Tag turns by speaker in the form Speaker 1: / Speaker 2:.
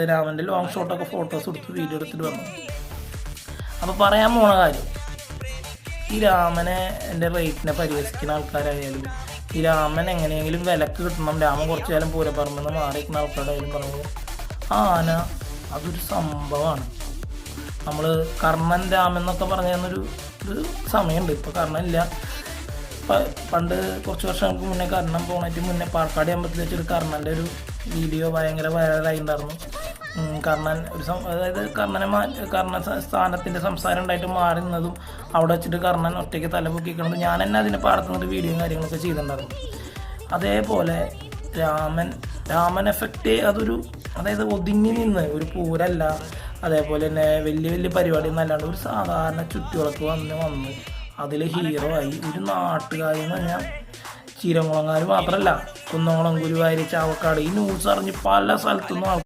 Speaker 1: രാമൻ്റെ long ഷോട്ടൊക്കെ photos എടുത്ത് video എടുത്തിട്ട് വന്നു. അപ്പോൾ പറയാൻ പോണ കാര്യം, ഈ രാമനെ എൻ്റെ റേറ്റിനെ പരിഹസിക്കുന്ന ആൾക്കാരായാലും ഈ രാമൻ എങ്ങനെയെങ്കിലും വിലക്ക് കിട്ടണം, രാമൻ കുറച്ചു കാലം പൂരപ്പറമ്പെന്ന് മാറിയിരിക്കുന്ന ആൾക്കാരായാലും പറഞ്ഞത് ആന അതൊരു സംഭവമാണ്. നമ്മൾ കർണൻ രാമൻ എന്നൊക്കെ പറഞ്ഞൊരു സമയമുണ്ട്. ഇപ്പോൾ കർണനില്ല. പണ്ട് കുറച്ച് വർഷങ്ങൾക്ക് മുന്നേ കർണൻ പോണായിട്ട് മുന്നേ പാർക്കാട് അമ്പലത്തിൽ വെച്ചൊരു കർണൻ്റെ ഒരു വീഡിയോ ഭയങ്കര വൈറലായി ഉണ്ടായിരുന്നു. കർണൻ അതായത് കർണൻ സ്ഥാനത്തിൻ്റെ സംസാരം ഉണ്ടായിട്ട് മാറി നിന്നതും അവിടെ വെച്ചിട്ട് കർണൻ ഒറ്റയ്ക്ക് തലപൊക്കിക്കണത് ഞാൻ തന്നെ അതിനെ പാടത്തുന്നൊരു വീഡിയോയും കാര്യങ്ങളൊക്കെ ചെയ്തിട്ടുണ്ടായിരുന്നു. അതേപോലെ രാമൻ എഫക്റ്റ് അതൊരു അതായത് ഒതുങ്ങി നിന്ന് ഒരു പൂരല്ല, അതേപോലെ തന്നെ വലിയ വലിയ പരിപാടി എന്നല്ലാണ്ട് ഒരു സാധാരണ ചുറ്റുവിളക്ക് വന്ന് അതിൽ ഹീറോ ആയി ഒരു നാട്ടുകാരെന്ന് പറഞ്ഞാൽ ചീരംകുളങ്ങാർ മാത്രമല്ല കുന്നംകുളം, ഗുരുവായൂർ, ചാവക്കാട് ഈ ന്യൂസ് അറിഞ്ഞ് പല സ്ഥലത്തുനിന്നും